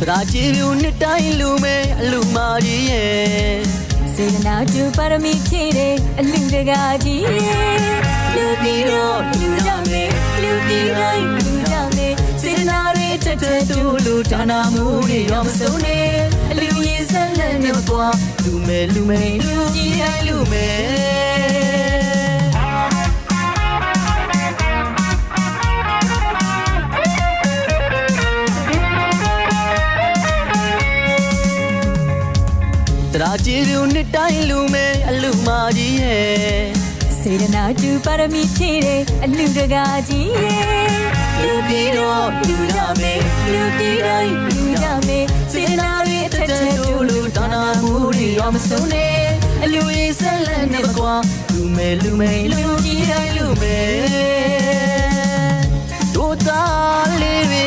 ရာချီလူနှစ်တိုင်းလူမဲအလူမာကြီးရဲ့စေတနာတူပါရမီဖြည့်တဲ့အလူတကာကြီးရဲ့လူပြီးတော့လူကြမယ်လူပြီးတိုင်းလူကြမယ်စေတနာတွေတက်တက်တူလူဒါနာမှုတွေရောမစုံနဲ့အလူရည်ဆက်လက်နဲ့ကွာလူမဲလူမဲလူကြီးတိုင်းလူမဲတရာချီလူနှစ်တိုင်းလူမဲအလူမာကြီးရဲ့စေတနာတူပါရမီဖြည့်တဲ့အလူတကာကြီးရဲ့လူပြီးတော့လူကြမယ်လူပြီးတိုင်းလူကြမယ်စေတနာတွေအထက်ထက်တူလူဒါနာမှုတွေရောမစုံနဲ့အလူရည်ဆက်လက်နဲ့ကွာလူမဲလူမဲလူကြီးတိုင်းလူမဲတို့သားလေးတွေ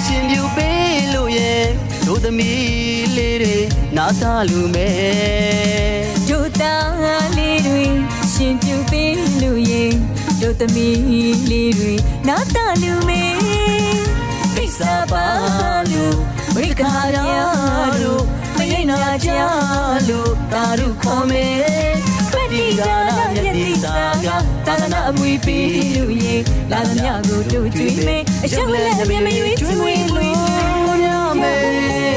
ရှင်ပြူပေးလို့ရဲ့တို့သမီးလေးတွေနာသာလူမဲတို့သားလေးတွေရှင်ပြူပေးလို့ရဲ့တို့သမီးလေးတွေနာသာလူမဲကိစ္စပါလို့ဝိကာရလို့မရင်နာကြလို့တာရုခေါ်မဲပတိဒါနမြတ်တိစာကသာသနာအမွေပေးလို့ရဲ့လာသမျှကိုတို့ကျွေးမဲအရှက်လက်အမြင်မရွေးကျွေးလို့ရမယ်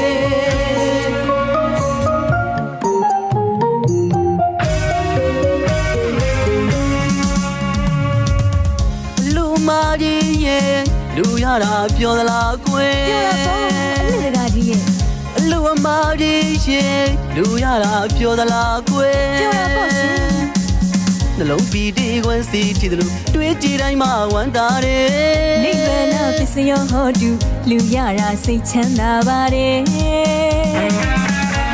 မာကြီးရဲ့လူရတာပြောသလားကွယ်ပြောရတော့အလူတကာကြီးရဲ့အလူအမာကြီးရဲ့လူရတာပြောသလားကွယ်ပြောရတော့ရှင်နှလုံးပီတီခွန်းစီကြည့်တယ်လို့တွေးကြည့်တိုင်းမှဝမ်းသာတယ်နိဗ္ဗာန်ပစ္စယောဟောတုလူရတာစိတ်ချမ်းသာပါတယ်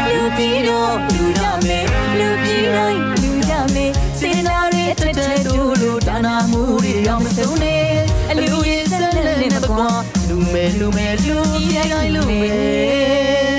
လူပြီးတော့လူကြမယ်လူပြီးတိုင်းလူကြမယ်စေနာတွေအထက်ထက်တူလူဒါနာမှုတွေရောမစုံနဲ့အလူရည်ဆက်လက်နဲ့မကွာလူမဲလူမဲလူကြီးတိုင်းလူမဲ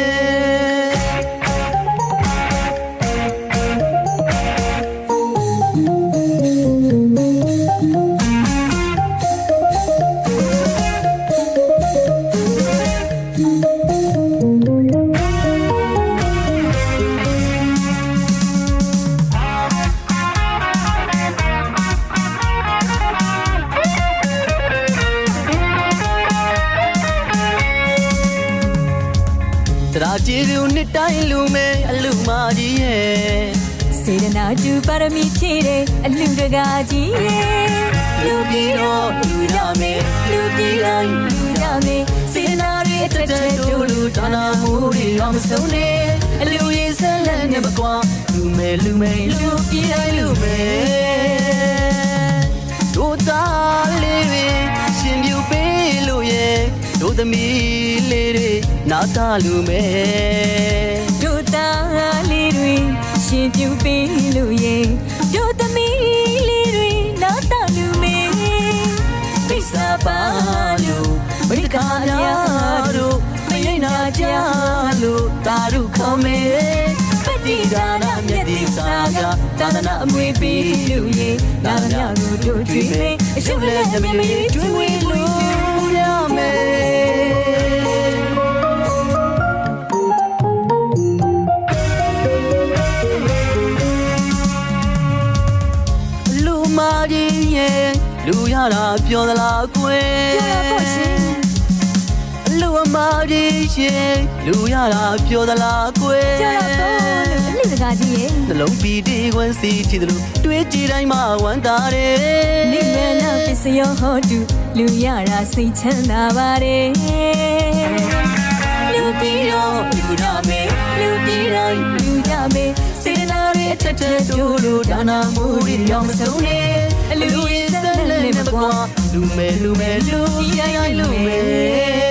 တရာချီလူနှစ်တိုင်းလူမဲအလူမာကြီးရဲ့စေတနာတူပါရမီဖြည့်တဲ့အလူတကာကြီးရဲ့လူပြီးတော့လူကြမယ်လူပြီးတိုင်းလူကြမယ်စေတနာတွေအထက်ထက်တူလူဒါနာမှုတွေရောမစုံနဲ့အလူရည်ဆက်လက်နဲ့မကွာလူမဲလူမဲလူပြီးတိုင်းလူမဲတို့သားလေးတွေရှင်ပြူပေးလို့ရဲ့တို့သမီးလေးတွေနာသာလူမဲတို့သားလေးတွေရှင်ပြူပေးလို့ရဲ့တို့သမီးလေးတွေနာသာလူမဲကိစ္စပါလို့ဝိကာရတို့မရင်နာကြလို့တာရုခေါ်မဲပတိဒါနမြတ်တိစာကသာသနာအမွေပေးလို့ရဲ့လာသမျှကိုတို့ကျွေးမဲအရှုပ်လက်အမြင်မရွေးကျွေးလို့ရမယ်မာကြီးရဲ့လူရတာပြောသလားကွယ်ပြောရတော့ရှင်လူအမာကြီးရဲ့လူရတာပြောသလားကွယ်ပြောရတော့အလူတကာကြီးရဲ့နှလုံးပီတီခွန်းစီကြည့်တယ်လို့တွေးကြည့်တိုင်းမှဝမ်းသာတယ်နိဗ္ဗာန်ပစ္စယောဟောတုလူရတာစိတ်ချမ်းသာပါတယ်လူပြီးတော့လူကြမယ်လူပြီးတိုင်းလူကြမယ်စေတနာတွေအထက်ထက်တူလူဒါနာမှုတွေရောမစုံနဲ့အလူရည်ဆက်လက်နဲ့မကွာလူမဲလူမဲလူကြီးတိုင်းလူမဲ